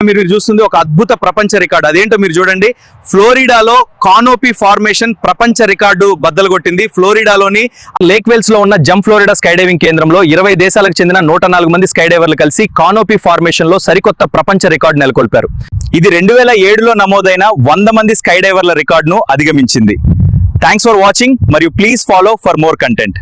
మీరు చూస్తుంది ఒక అద్భుత ప్రపంచ రికార్డు. అదేంటో మీరు చూడండి. ఫ్లోరిడాలో కానోపీ ఫార్మేషన్ ప్రపంచ రికార్డు బద్దలు కొట్టింది. ఫ్లోరిడాలోని లేక్ వెల్స్ లో ఉన్న జంప్ ఫ్లోరిడా స్కై డైవింగ్ కేంద్రంలో 20 దేశాలకు చెందిన 104 మంది స్కై డైవర్లు కలిసి కానోపీ ఫార్మేషన్ లో సరికొత్త ప్రపంచ రికార్డు నెలకొల్పారు. ఇది 2007లో నమోదైన 100 మంది స్కై డైవర్ల రికార్డును అధిగమించింది. Thanks for watching. మరియు please follow for more content.